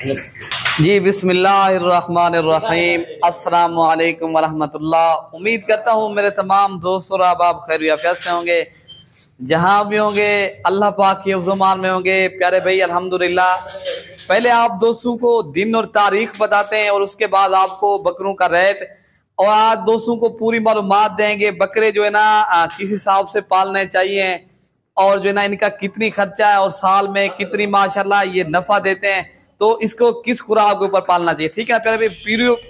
जी बिस्मिल्लाहिर्रहमानिर्रहीम। अस्सलाम वालेकुम वरहमतुल्लाह। उम्मीद करता हूँ मेरे तमाम दोस्त और अहबाब खैर याफियत से होंगे, जहाँ भी होंगे अल्लाह पाक के ज़ुमान में होंगे। प्यारे भाई अल्हम्दुलिल्लाह, पहले आप दोस्तों को दिन और तारीख बताते हैं और उसके बाद आपको बकरों का रेट और आज दोस्तों को पूरी मालूमात देंगे। बकरे जो है ना किस हिसाब से पालने चाहिए और जो है ना इनका कितनी खर्चा है और साल में कितनी माशाल्लाह ये नफा देते हैं, तो इसको किस खुराक के ऊपर पालना चाहिए। ठीक है प्यारे भाई,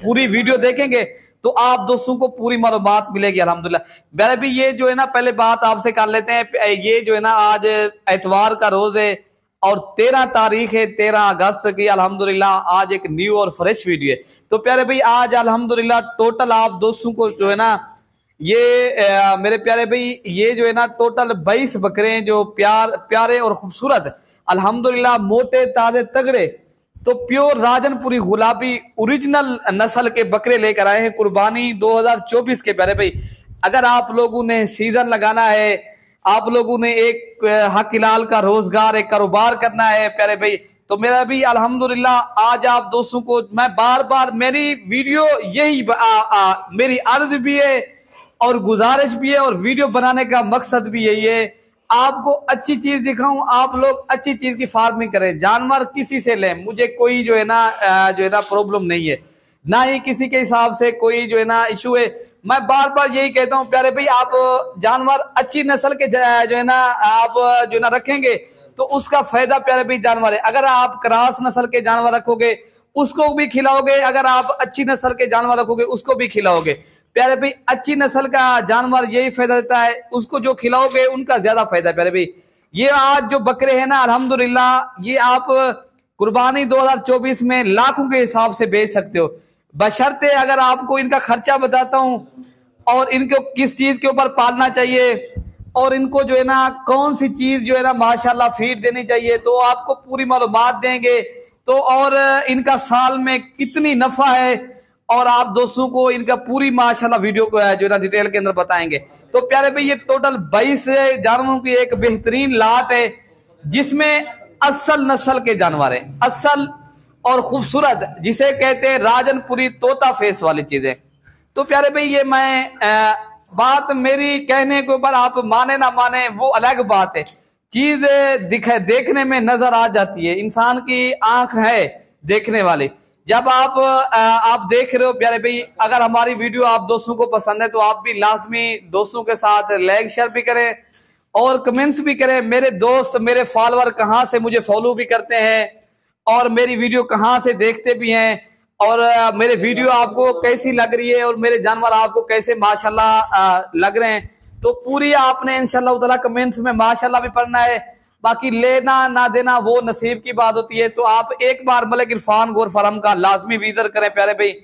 पूरी वीडियो देखेंगे तो आप दोस्तों को पूरी मालूमात मिलेगी अल्हम्दुलिल्लाह। प्यारे भाई ये जो है ना पहले बात आपसे कर लेते हैं। ये जो है ना आज एतवार का रोज है और 13 तारीख है, 13 अगस्त की। अल्हम्दुलिल्लाह आज एक न्यू और फ्रेश वीडियो है। तो प्यारे भाई आज अल्हम्दुलिल्लाह टोटल आप दोस्तों को जो है ना ये मेरे प्यारे भाई ये जो है ना टोटल 22 बकरे हैं जो प्यारे और खूबसूरत अल्हम्दुलिल्लाह मोटे ताजे तगड़े तो प्योर राजनपुरी गुलाबी ओरिजिनल नस्ल के बकरे लेकर आए हैं कुर्बानी 2024 के। प्यारे भाई अगर आप लोगों ने सीजन लगाना है, आप लोगों ने एक हक हिलाल का रोजगार एक कारोबार करना है प्यारे भाई, तो मेरा भी अल्हम्दुलिल्लाह आज आप दोस्तों को मैं बार बार मेरी वीडियो यही मेरी अर्ज भी है और गुजारिश भी है और वीडियो बनाने का मकसद भी यही है, आपको अच्छी चीज दिखाऊं, आप लोग अच्छी चीज की फार्मिंग करें। जानवर किसी से लें, मुझे कोई जो है ना प्रॉब्लम नहीं है, ना ही किसी के हिसाब से कोई जो है ना इशू है। मैं बार बार यही कहता हूं प्यारे भाई, आप जानवर अच्छी नस्ल के जो है ना आप जो है ना रखेंगे तो उसका फायदा प्यारे भाई जानवर है। अगर आप क्रॉस नस्ल के जानवर रखोगे उसको भी खिलाओगे, अगर आप अच्छी नस्ल के जानवर रखोगे उसको भी खिलाओगे। प्यारे भाई अच्छी नस्ल का जानवर यही फायदा देता है, उसको जो खिलाओगे उनका ज्यादा फायदा है। प्यारे भाई ये आज जो बकरे हैं ना अल्हम्दुलिल्लाह ये आप कुर्बानी 2024 में लाखों के हिसाब से बेच सकते हो, बशर्ते अगर आपको इनका खर्चा बताता हूं और इनको किस चीज के ऊपर पालना चाहिए और इनको जो है ना कौन सी चीज जो है ना माशाल्लाह फीड देनी चाहिए, तो आपको पूरी मालूमात देंगे। तो और इनका साल में कितनी नफा है और आप दोस्तों को इनका पूरी माशाल्लाह वीडियो को है जो ना डिटेल के अंदर बताएंगे। तो प्यारे भाई ये टोटल 22 जानवरों की एक बेहतरीन लाट है जिसमें असल नस्ल के जानवर है, असल और खूबसूरत जिसे कहते हैं राजनपुरी तोता फेस वाली चीजें। तो प्यारे भाई ये मैं बात मेरी कहने के ऊपर आप माने ना माने वो अलग बात है, चीज देखने में नजर आ जाती है, इंसान की आंख है देखने वाली। जब आप देख रहे हो प्यारे भाई, अगर हमारी वीडियो आप दोस्तों को पसंद है तो आप भी लाजमी दोस्तों के साथ लाइक शेयर भी करें और कमेंट्स भी करें। मेरे दोस्त मेरे फॉलोअर कहाँ से मुझे फॉलो भी करते हैं और मेरी वीडियो कहाँ से देखते भी हैं और मेरे वीडियो आपको कैसी लग रही है और मेरे जानवर आपको कैसे माशाल्लाह लग रहे हैं, तो पूरी आपने इंशाल्लाह ताला कमेंट्स में माशाल्लाह भी पढ़ना है। बाकी लेना ना देना वो नसीब की बात होती है। तो आप एक बार मलिक इरफान गौर फार्म का लाजमी विजिट करें प्यारे भाई।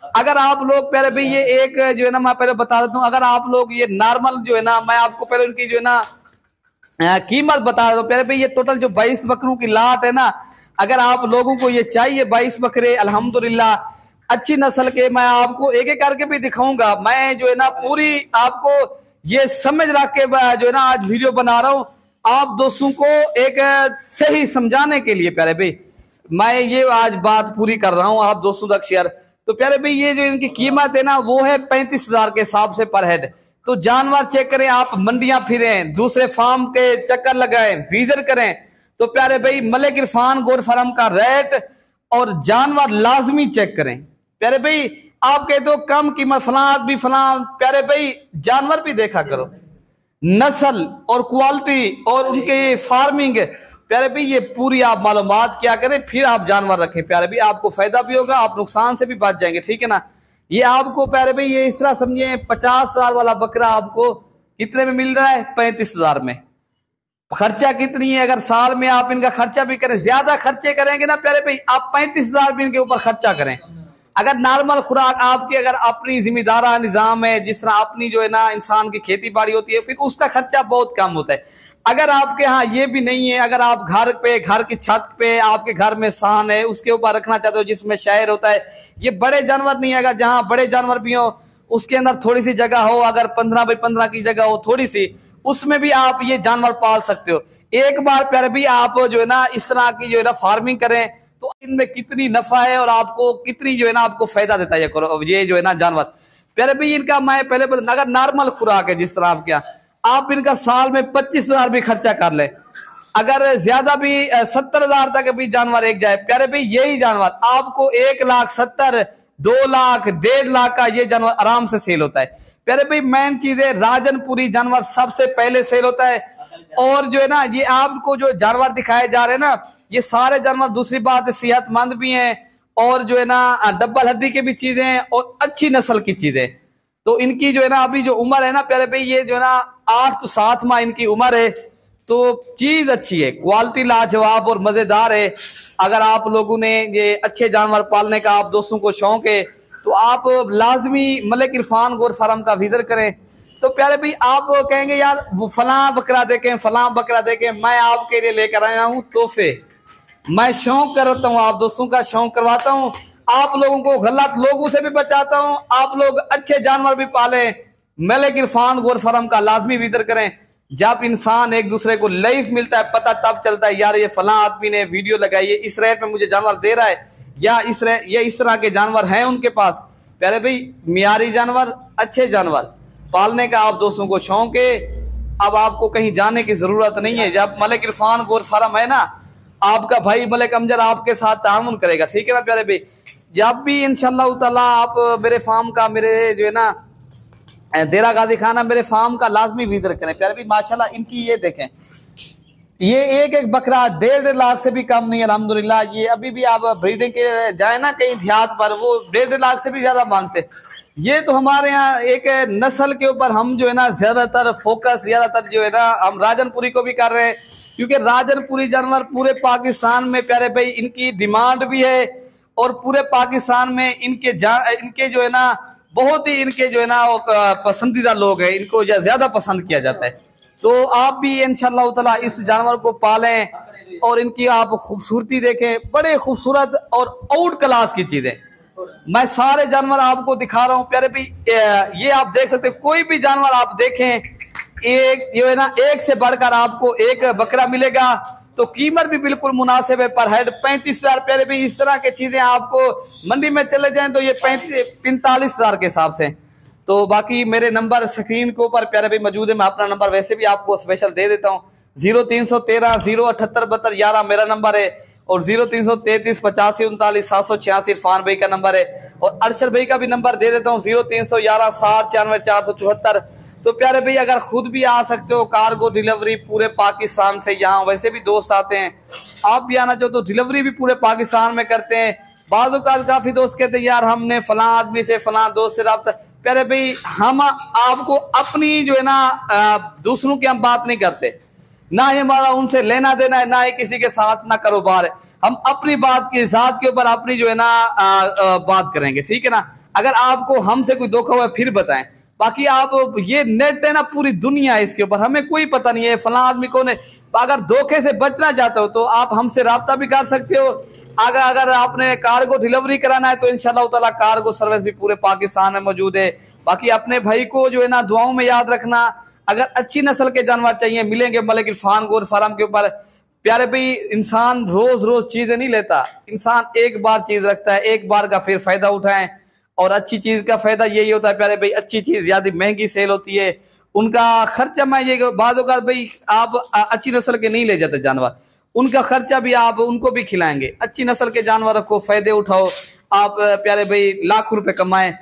अगर आप लोग प्यारे भाई ये एक जो है ना मैं पहले बता देता हूँ, अगर आप लोग ये नॉर्मल जो है ना मैं आपको पहले उनकी जो है ना कीमत बता देता हूँ प्यारे भाई। ये टोटल जो 22 बकरों की लाट है ना, अगर आप लोगों को ये चाहिए 22 बकरे अल्हम्दुलिल्लाह अच्छी नस्ल के, मैं आपको एक एक करके भी दिखाऊंगा। मैं जो है ना पूरी आपको ये समझ रख के जो है ना आज वीडियो बना रहा हूँ आप दोस्तों को एक सही समझाने के लिए। प्यारे भाई मैं ये आज बात पूरी कर रहा हूँ आप दोस्तों तक शेयर। तो प्यारे भाई ये जो इनकी कीमत है ना वो है 35,000 के हिसाब से पर हेड। तो जानवर चेक करें, आप मंडियां फिरें, दूसरे फार्म के चक्कर लगाएं, विजिट करें, तो प्यारे भाई मलिक इरफान गौर फार्म का रेट और जानवर लाजमी चेक करें। प्यारे भाई आप कहते हो कम कीमत फलां भी फलां, प्यारे भाई जानवर भी देखा करो, नस्ल और क्वालिटी और उनके फार्मिंग। प्यारे भाई ये पूरी आप मालूमात क्या करें फिर आप जानवर रखें प्यारे भाई, आपको फायदा भी होगा, आप नुकसान से भी बच जाएंगे। ठीक है ना। ये आपको प्यारे भाई ये इस तरह समझे 50,000 वाला बकरा आपको कितने में मिल रहा है? 35,000 में। खर्चा कितनी है? अगर साल में आप इनका खर्चा भी करें, ज्यादा खर्चे करेंगे ना प्यारे भाई, आप 35,000 भी इनके ऊपर खर्चा करें। अगर नॉर्मल खुराक आपकी अगर अपनी जिम्मेदारा निजाम है, जिस तरह अपनी जो है ना इंसान की खेती बाड़ी होती है, फिर उसका खर्चा बहुत कम होता है। अगर आपके यहाँ ये भी नहीं है, अगर आप घर पे घर की छत पे आपके घर में सहन है उसके ऊपर रखना चाहते हो जिसमें शहर होता है, ये बड़े जानवर नहीं है, अगर जहाँ बड़े जानवर भी हो उसके अंदर थोड़ी सी जगह हो, अगर 15 बाई 15 की जगह हो थोड़ी सी, उसमें भी आप ये जानवर पाल सकते हो। एक बार प्यारे भी आप जो है ना इस तरह की जो है ना फार्मिंग करें तो इनमें कितनी नफा है और आपको कितनी जो है ना आपको फायदा देता है ये जो है ना जानवर। प्यारे भाई इनका मैं पहले अगर नॉर्मल खुराक है जिस तरह आपके यहाँ, आप इनका साल में 25,000 भी खर्चा कर ले, अगर ज्यादा भी 70,000 तक भी जानवर एक जाए, प्यारे भाई यही जानवर आपको 1,70,000, 2 लाख, 1.5 लाख का ये जानवर आराम से सेल होता है। प्यारे भाई मेन चीज है राजनपुरी जानवर सबसे पहले सेल होता है। और जो है ना ये आपको जो जानवर दिखाए जा रहे हैं ना, ये सारे जानवर दूसरी बात है सेहतमंद भी हैं और जो है ना डबल हड्डी की भी चीजें हैं और अच्छी नस्ल की चीजें। तो इनकी जो है ना अभी जो उम्र है ना प्यारे भाई, ये जो है ना 8 से 7 माह इनकी उम्र है। तो चीज अच्छी है, क्वालिटी लाजवाब और मजेदार है। अगर आप लोगों ने ये अच्छे जानवर पालने का आप दोस्तों को शौक है तो आप लाजमी मलिक इरफान गोट फार्म का विजिट करें। तो प्यारे भाई आप कहेंगे यार वो फलां बकरा देखें, फलां बकरा देखें, मैं आपके लिए लेकर आया हूँ तोहफे। मैं शौक करता हूँ, आप दोस्तों का शौक करवाता हूँ, आप लोगों को गलत लोगों से भी बचाता हूँ, आप लोग अच्छे जानवर भी पालें। मलिक इरफान गोट फार्म का लाजमी विजिट करें। जब इंसान एक दूसरे को लाइफ मिलता है पता तब चलता है यार ये फलां आदमी ने वीडियो लगाई है, इस रेट में मुझे जानवर दे रहा है, या इस तरह के जानवर हैं उनके पास। प्यारे भाई मियारी जानवर, अच्छे जानवर पालने का आप दोस्तों को शौक है। अब आपको कहीं जाने की जरूरत नहीं है। जब मलिक इरफान गोट फार्म है ना, आपका भाई मलिक अमजद आपके साथ ताउन करेगा, ठीक है ना प्यारे भाई। जब भी इंशाअल्लाह ताला आप मेरे फार्म का, मेरे जो है ना देरा गाजी खाना मेरे फार्म का लाजमी विजिट करें। प्यारे भाई माशाल्लाह इनकी ये देखें, ये एक बकरा 1.5 लाख से भी कम नहीं अल्हम्दुलिल्लाह। ये अभी भी आप ब्रीडिंग के जाए ना कहीं देहात पर, वो 1.5 लाख से भी ज्यादा मांगते। ये तो हमारे यहाँ एक नस्ल के ऊपर हम जो है ना ज्यादातर फोकस, ज्यादातर जो है ना हम राजनपुरी को भी कर रहे हैं, क्योंकि राजनपुरी जानवर पूरे पाकिस्तान में प्यारे भाई इनकी डिमांड भी है और पूरे पाकिस्तान में इनके जो है ना बहुत ही इनके जो है ना पसंदीदा लोग हैं, इनको ज्यादा पसंद किया जाता है। तो आप भी इंशाअल्लाह ताला इस जानवर को पालें और इनकी आप खूबसूरती देखें, बड़े खूबसूरत और आउट क्लास की चीजें। मैं सारे जानवर आपको दिखा रहा हूँ प्यारे भाई, ये आप देख सकते हैं, कोई भी जानवर आप देखें एक जो है ना एक से बढ़कर आपको एक बकरा मिलेगा। तो कीमत भी बिल्कुल मुनासिब है, पर हेड 35,000। प्यारे भाई इस तरह की चीजें आपको मंडी में चले जाएं तो ये 45,000 के हिसाब से। तो बाकी मेरे नंबर स्क्रीन के ऊपर प्यारे भाई मौजूद है। मैं अपना नंबर वैसे भी आपको स्पेशल दे देता हूँ, 0313 078 72 11 मेरा नंबर है और 0333 85 39 786 इरफान भाई का नंबर है। और अरशद भाई का भी नंबर दे देता हूँ 0311 60 94 474। तो प्यारे भाई अगर खुद भी आ सकते हो, कार्गो डिलीवरी पूरे पाकिस्तान से, यहाँ वैसे भी दोस्त आते हैं, आप भी आना चाहो तो डिलीवरी भी पूरे पाकिस्तान में करते हैं। बाज़ काफी दोस्त कहते हैं यार हमने फलां आदमी से, फलां दोस्त से रब्ता। प्यारे भाई हम आपको अपनी जो है ना दूसरों की हम बात नहीं करते, ना ही हमारा उनसे लेना देना है, ना ही किसी के साथ ना कारोबार है। हम अपनी बात की जात के ऊपर अपनी जो है ना बात करेंगे, ठीक है ना। अगर आपको हमसे कोई धोखा हुआ फिर बताएं, बाकी आप ये नेट है ना पूरी दुनिया है, इसके ऊपर हमें कोई पता नहीं है फलां आदमी कौन है। अगर धोखे से बचना चाहते हो तो आप हमसे राब्ता भी कर सकते हो। अगर आपने कार्गो डिलीवरी कराना है तो इंशाल्लाह ताला कार्गो सर्विस भी पूरे पाकिस्तान में मौजूद है। बाकी अपने भाई को जो है ना दुआओं में याद रखना। अगर अच्छी नस्ल के जानवर चाहिए मिलेंगे मलिक इरफान गोट फार्म के ऊपर। प्यारे भाई इंसान रोज रोज चीजें नहीं लेता, इंसान एक बार चीज रखता है, एक बार का फिर फायदा उठाएं। और अच्छी चीज का फायदा यही होता है प्यारे भाई, अच्छी चीज ज्यादा महंगी सेल होती है, उनका खर्चा मैं ये बाद भाई आप अच्छी नस्ल के नहीं ले जाते जानवर, उनका खर्चा भी आप उनको भी खिलाएंगे। अच्छी नस्ल के जानवर को फायदे उठाओ आप प्यारे भाई, लाखों रुपए कमाएं।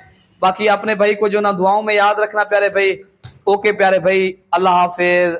बाकी अपने भाई को जो ना दुआओं में याद रखना प्यारे भाई। ओके प्यारे भाई, अल्लाह हाफिज।